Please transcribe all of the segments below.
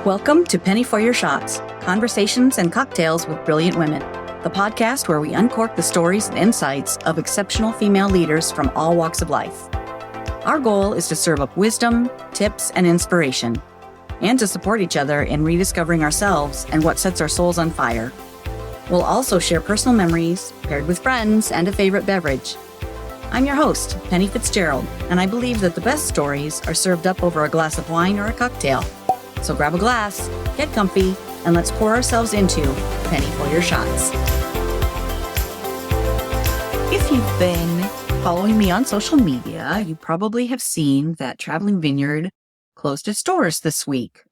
Welcome to Penny for Your Shots, Conversations and Cocktails with Brilliant Women, the podcast where we uncork the stories and insights of exceptional female leaders from all walks of life. Our goal is to serve up wisdom, tips, and inspiration, and to support each other in rediscovering ourselves and what sets our souls on fire. We'll also share personal memories, paired with friends and a favorite beverage. I'm your host, Penny Fitzgerald, and I believe that the best stories are served up over a glass of wine or a cocktail. So grab a glass, get comfy, and let's pour ourselves into Penny for Your Shots. If you've been following me on social media, you probably have seen that Traveling Vineyard closed its doors this week.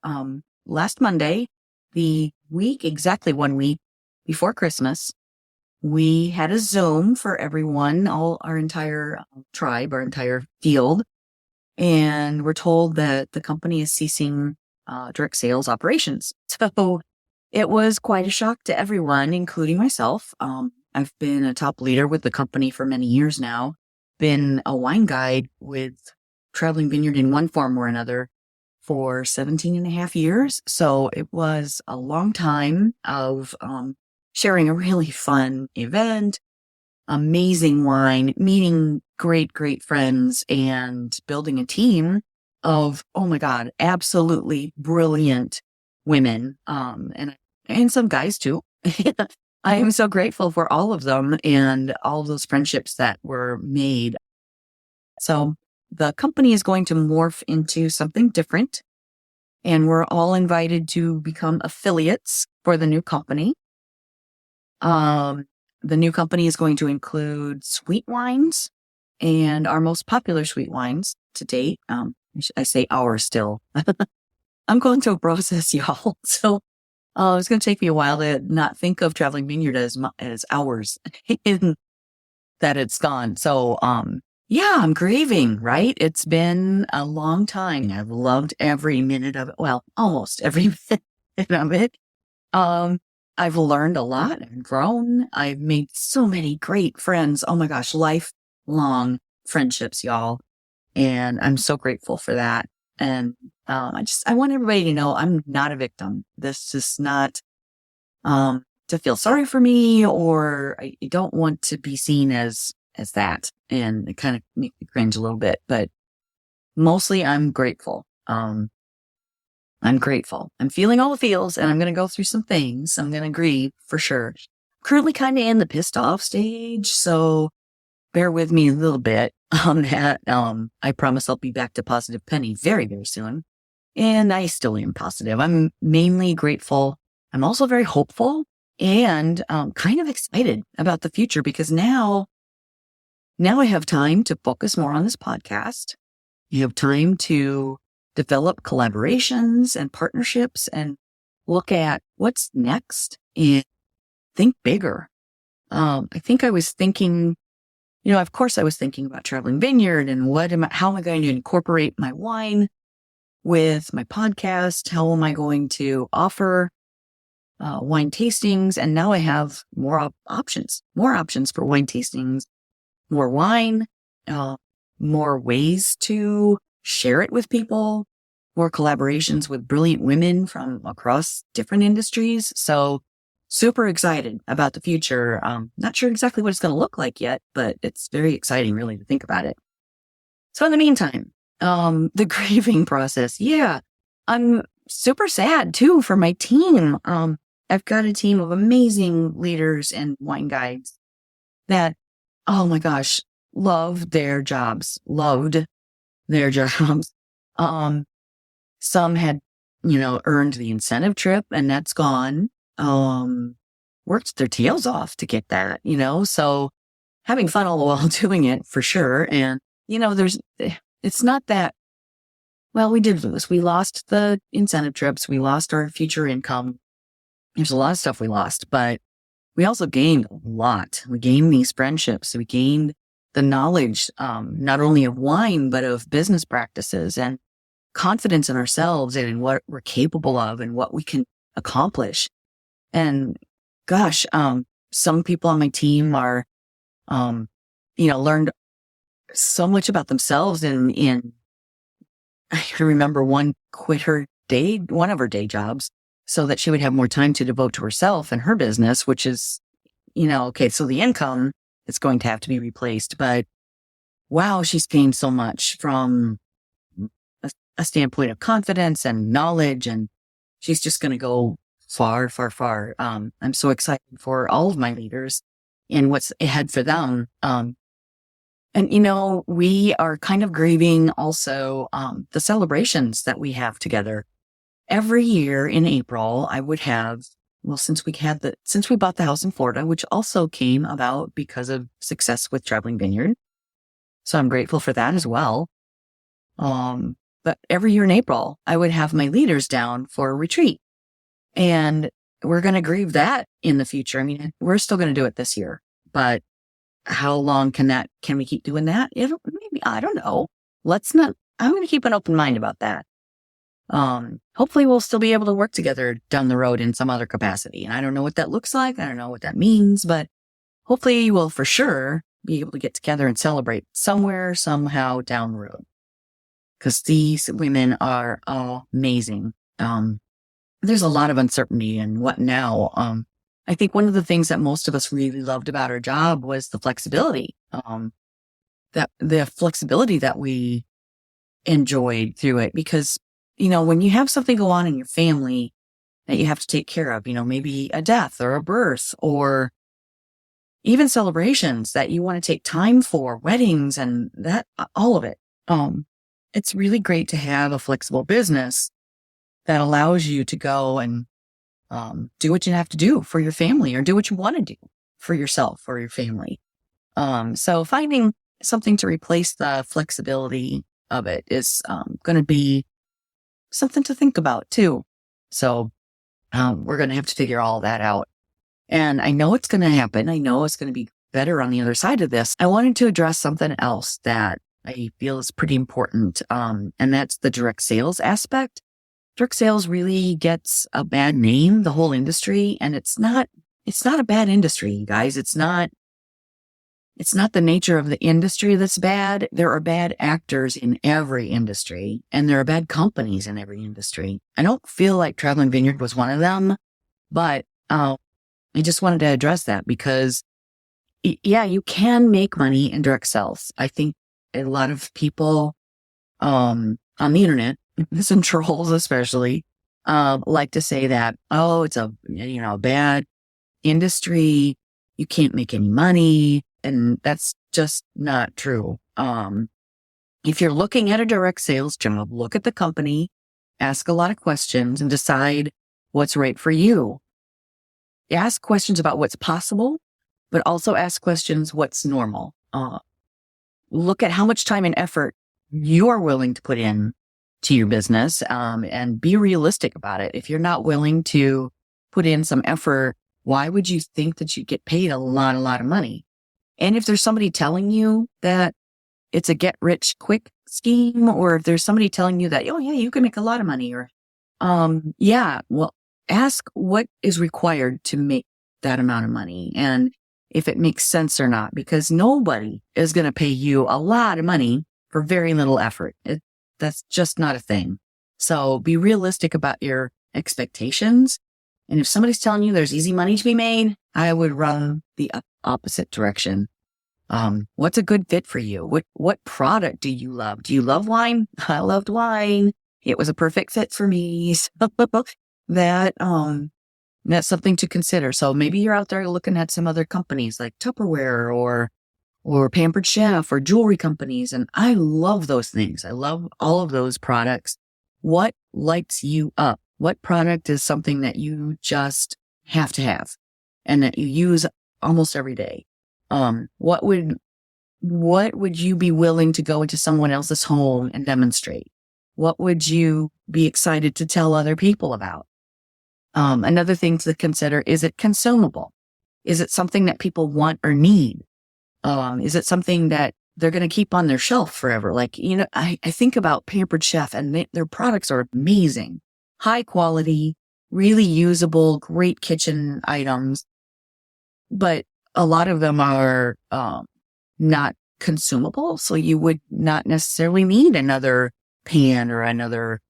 Last Monday, exactly 1 week before Christmas, we had a Zoom for everyone, our entire tribe, our entire field, and we're told that the company is ceasing direct sales operations. So it was quite a shock to everyone, including myself. I've been a top leader with the company for many years now, been a wine guide with Traveling Vineyard in one form or another for 17 and a half years. So it was a long time of sharing a really fun event, amazing wine, meeting great friends, and building a team of, oh my God, absolutely brilliant women, and some guys too. I am so grateful for all of them and all of those friendships that were made. So the company is going to morph into something different, and we're all invited to become affiliates for the new company. The new company is going to include sweet wines and our most popular sweet wines to date. I say ours still. I'm going through a process, y'all. So it's going to take me a while to not think of Traveling Vineyard as ours in that it's gone. So yeah, I'm grieving, right? It's been a long time. I've loved every minute of it. Well, almost every minute of it. I've learned a lot. I've grown. I've made so many great friends. Oh my gosh, lifelong friendships, y'all. And I'm so grateful for that. And I want everybody to know I'm not a victim. This is not to feel sorry for me, or I don't want to be seen as that. And it kind of makes me cringe a little bit, but mostly I'm grateful. I'm grateful. I'm feeling all the feels, and I'm going to go through some things. I'm going to grieve for sure. Currently kind of in the pissed off stage, so bear with me a little bit on that. I promise I'll be back to positive Penny very soon. And I still am positive. I'm mainly grateful. I'm also very hopeful and kind of excited about the future, because now I have time to focus more on this podcast. You have time to develop collaborations and partnerships and look at what's next and think bigger. I think I was thinking, of course I was thinking about Traveling Vineyard and how am I going to incorporate my wine with my podcast? How am I going to offer wine tastings? And now I have more options for wine tastings, more wine, more ways to share it with people, more collaborations with brilliant women from across different industries. So super excited about the future. Not sure exactly what it's going to look like yet, but it's very exciting really to think about it. So in the meantime, the grieving process. Yeah, I'm super sad too for my team. I've got a team of amazing leaders and wine guides that, oh my gosh, loved their jobs. Some had, earned the incentive trip, and that's gone. Worked their tails off to get that, so having fun all the while doing it for sure. And, it's not that, well, we did lose. We lost the incentive trips. We lost our future income. There's a lot of stuff we lost, but we also gained a lot. We gained these friendships. We gained the knowledge, not only of wine, but of business practices and confidence in ourselves and in what we're capable of and what we can accomplish. And gosh, some people on my team are, learned so much about themselves. And I remember one quit her one of her day jobs so that she would have more time to devote to herself and her business, which is, okay, so the income is going to have to be replaced. But wow, she's gained so much from a standpoint of confidence and knowledge, and she's just going to go far, far, far. I'm so excited for all of my leaders and what's ahead for them. And we are kind of grieving also the celebrations that we have together. Every year in April, I would have, since we bought the house in Florida, which also came about because of success with Traveling Vineyard. So I'm grateful for that as well. But every year in April, I would have my leaders down for a retreat. And we're going to grieve that in the future. I mean, we're still going to do it this year, but how long can we keep doing that? Maybe, I don't know. I'm going to keep an open mind about that. Hopefully we'll still be able to work together down the road in some other capacity. And I don't know what that looks like. I don't know what that means, but hopefully we'll for sure be able to get together and celebrate somewhere, somehow down the road. Because these women are amazing. There's a lot of uncertainty and what now? I think one of the things that most of us really loved about our job was the flexibility. The flexibility that we enjoyed through it, because when you have something go on in your family that you have to take care of, maybe a death or a birth or even celebrations that you want to take time for, weddings and that, all of it. It's really great to have a flexible business that allows you to go and do what you have to do for your family, or do what you want to do for yourself or your family. So finding something to replace the flexibility of it is going to be something to think about too. So we're going to have to figure all that out. And I know it's going to happen. I know it's going to be better on the other side of this. I wanted to address something else that I feel is pretty important, and that's the direct sales aspect. Direct sales really gets a bad name, the whole industry, and it's not a bad industry, you guys. It's not the nature of the industry that's bad. There are bad actors in every industry, and there are bad companies in every industry. I don't feel like Traveling Vineyard was one of them, but I just wanted to address that because, yeah, you can make money in direct sales. I think a lot of people on the internet, some trolls especially, like to say that, it's a bad industry. You can't make any money. And that's just not true. If you're looking at a direct sales job, look at the company, ask a lot of questions, and decide what's right for you. Ask questions about what's possible, but also ask questions what's normal. Look at how much time and effort you're willing to put in to your business, and be realistic about it. If you're not willing to put in some effort, why would you think that you'd get paid a lot of money? And if there's somebody telling you that it's a get rich quick scheme, or if there's somebody telling you that, oh yeah, you can make a lot of money, or, ask what is required to make that amount of money and if it makes sense or not, because nobody is going to pay you a lot of money for very little effort. That's just not a thing. So be realistic about your expectations. And if somebody's telling you there's easy money to be made, I would run the opposite direction. What's a good fit for you? What product do you love? Do you love wine? I loved wine. It was a perfect fit for me. So that's something to consider. So maybe you're out there looking at some other companies like Tupperware or Pampered Chef or jewelry companies. And I love those things. I love all of those products. What lights you up? What product is something that you just have to have and that you use almost every day? What would you be willing to go into someone else's home and demonstrate? What would you be excited to tell other people about? Another thing to consider, is it consumable? Is it something that people want or need? Is it something that they're going to keep on their shelf forever? Like, I think about Pampered Chef, and their products are amazing. High quality, really usable, great kitchen items. But a lot of them are not consumable. So you would not necessarily need another pan or another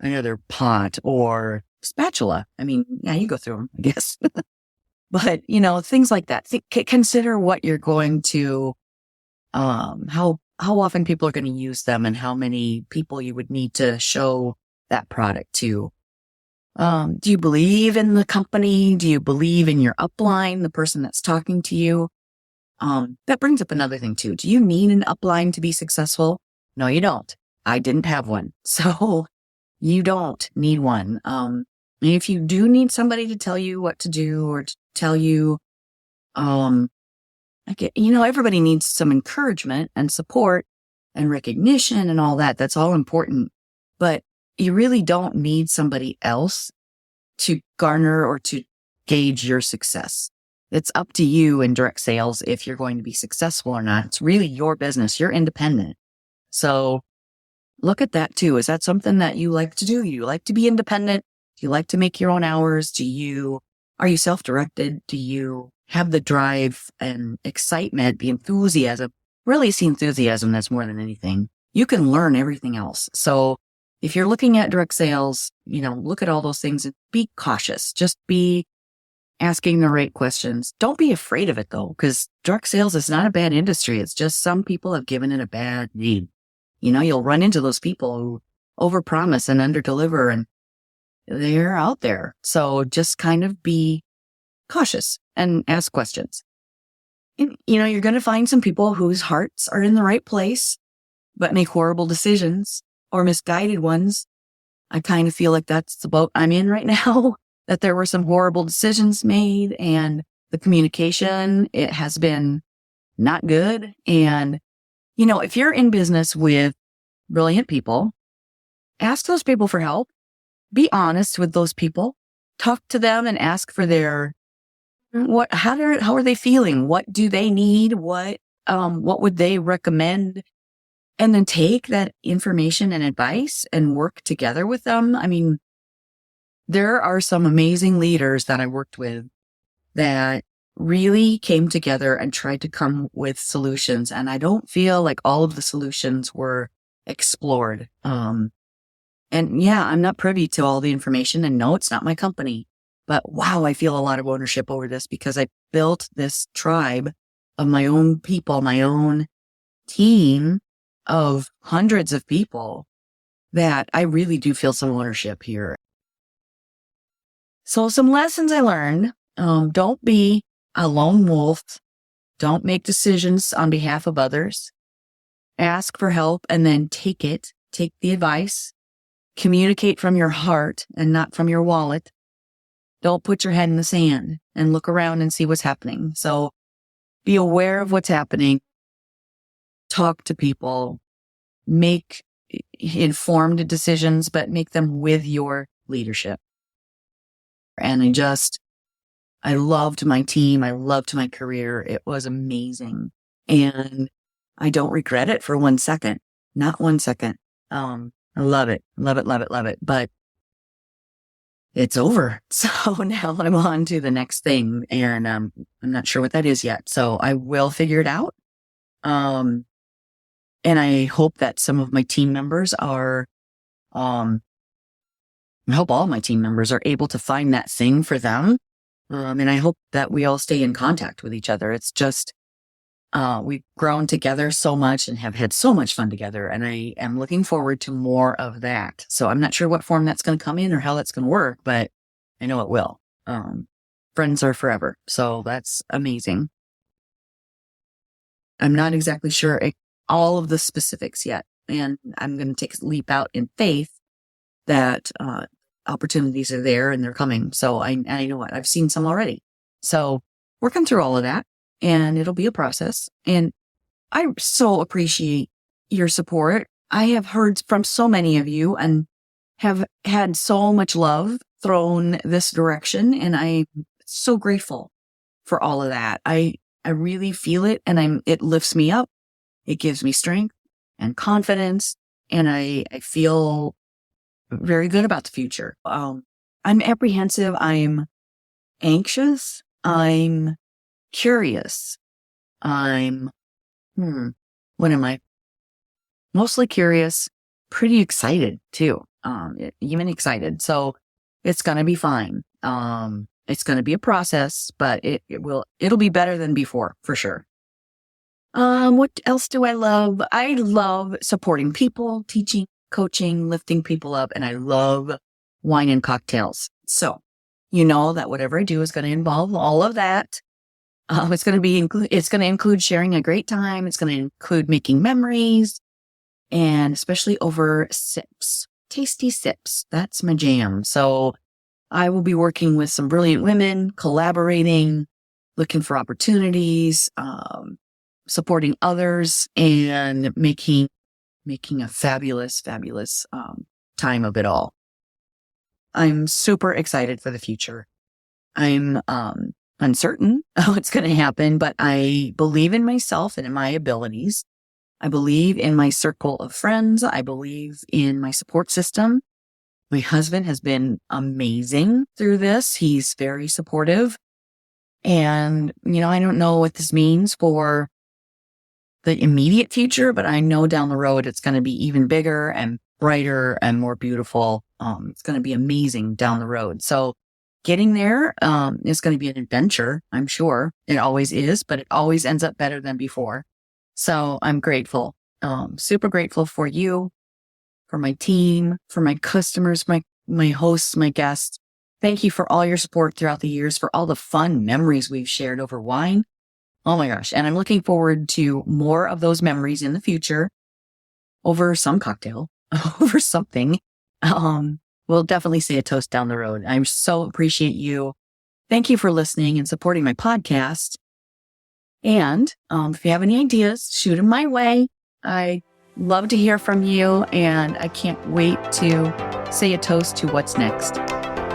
another pot or spatula. I mean, yeah, you go through them, I guess. But, things like that. Consider what you're going to, how often people are going to use them and how many people you would need to show that product to. Do you believe in the company? Do you believe in your upline, the person that's talking to you? That brings up another thing too. Do you need an upline to be successful? No, you don't. I didn't have one. So you don't need one. If you do need somebody to tell you what to do or to tell you, everybody needs some encouragement and support and recognition and all that. That's all important. But you really don't need somebody else to garner or to gauge your success. It's up to you in direct sales if you're going to be successful or not. It's really your business. You're independent. So look at that too. Is that something that you like to do? You like to be independent? Do you like to make your own hours? Are you self-directed? Do you have the drive and excitement, the enthusiasm? Really, it's the enthusiasm that's more than anything. You can learn everything else. So if you're looking at direct sales, look at all those things and be cautious. Just be asking the right questions. Don't be afraid of it though, because direct sales is not a bad industry. It's just some people have given it a bad name. You'll run into those people who overpromise and underdeliver, and they're out there. So just kind of be cautious and ask questions. And, you're going to find some people whose hearts are in the right place, but make horrible decisions or misguided ones. I kind of feel like that's the boat I'm in right now, that there were some horrible decisions made and the communication, it has been not good. And, if you're in business with brilliant people, ask those people for help. Be honest with those people. Talk to them and ask for how are they feeling? What do they need? What would they recommend? And then take that information and advice and work together with them. I mean, there are some amazing leaders that I worked with that really came together and tried to come with solutions. And I don't feel like all of the solutions were explored. And yeah, I'm not privy to all the information, and no, it's not my company, but wow, I feel a lot of ownership over this because I built this tribe of my own people, my own team of hundreds of people that I really do feel some ownership here. So some lessons I learned, don't be a lone wolf. Don't make decisions on behalf of others. Ask for help and then take it. Take the advice. Communicate from your heart and not from your wallet. Don't put your head in the sand and look around and see what's happening. So be aware of what's happening. Talk to people. Make informed decisions, but make them with your leadership. And I loved my team. I loved my career. It was amazing. And I don't regret it for 1 second. Not 1 second. I love it. Love it, love it, love it. But it's over. So now I'm on to the next thing. And I'm not sure what that is yet. So I will figure it out. And I hope that some of my team members I hope all my team members are able to find that thing for them. And I hope that we all stay in contact with each other. It's just, we've grown together so much and have had so much fun together. And I am looking forward to more of that. So I'm not sure what form that's going to come in or how that's going to work, but I know it will. Friends are forever. So that's amazing. I'm not exactly sure all of the specifics yet. And I'm going to take a leap out in faith that opportunities are there and they're coming. So I know what I've seen some already. So working through all of that, and it'll be a process. And I so appreciate your support. I have heard from so many of you and have had so much love thrown this direction. And I'm so grateful for all of that. I really feel it, and it lifts me up. It gives me strength and confidence. And I feel very good about the future. I'm apprehensive. I'm anxious. I'm curious. What am I? Mostly curious, pretty excited too. even excited. So it's going to be fine. It's going to be a process, but it'll be better than before for sure. What else do I love? I love supporting people, teaching, coaching, lifting people up, and I love wine and cocktails. So you know that whatever I do is going to involve all of that. It's going to include sharing a great time. It's going to include making memories, and especially over sips, tasty sips. That's my jam. So I will be working with some brilliant women, collaborating, looking for opportunities, supporting others, and making a fabulous time of it all. I'm super excited for the future. I'm uncertain how it's going to happen, but I believe in myself and in my abilities. I believe in my circle of friends. I believe in my support system. My husband has been amazing through this. He's very supportive. And, I don't know what this means for the immediate future, but I know down the road it's going to be even bigger and brighter and more beautiful. It's going to be amazing down the road. So getting there is going to be an adventure, I'm sure. It always is, but it always ends up better than before. So I'm grateful, super grateful for you, for my team, for my customers, my hosts, my guests. Thank you for all your support throughout the years, for all the fun memories we've shared over wine. Oh my gosh. And I'm looking forward to more of those memories in the future over some cocktail, over something. We'll definitely say a toast down the road. I so appreciate you. Thank you for listening and supporting my podcast. And if you have any ideas, shoot them my way. I love to hear from you, and I can't wait to say a toast to what's next.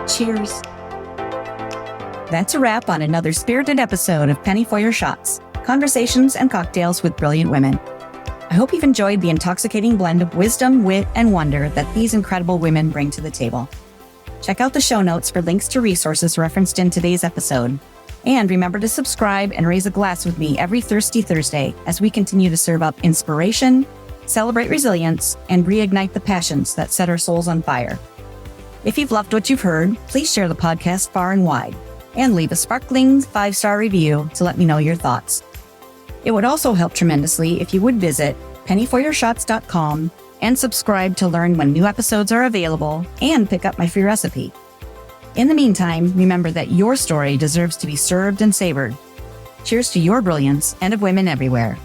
Cheers. That's a wrap on another spirited episode of Penny for Your Shots, conversations and cocktails with brilliant women. I hope you've enjoyed the intoxicating blend of wisdom, wit, and wonder that these incredible women bring to the table. Check out the show notes for links to resources referenced in today's episode. And remember to subscribe and raise a glass with me every Thirsty Thursday as we continue to serve up inspiration, celebrate resilience, and reignite the passions that set our souls on fire. If you've loved what you've heard, please share the podcast far and wide and leave a sparkling 5-star review to let me know your thoughts. It would also help tremendously if you would visit pennyforyourshots.com and subscribe to learn when new episodes are available and pick up my free recipe. In the meantime, remember that your story deserves to be served and savored. Cheers to your brilliance and of women everywhere.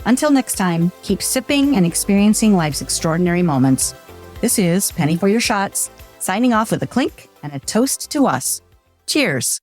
Until next time, keep sipping and experiencing life's extraordinary moments. This is Penny for Your Shots, signing off with a clink and a toast to us. Cheers.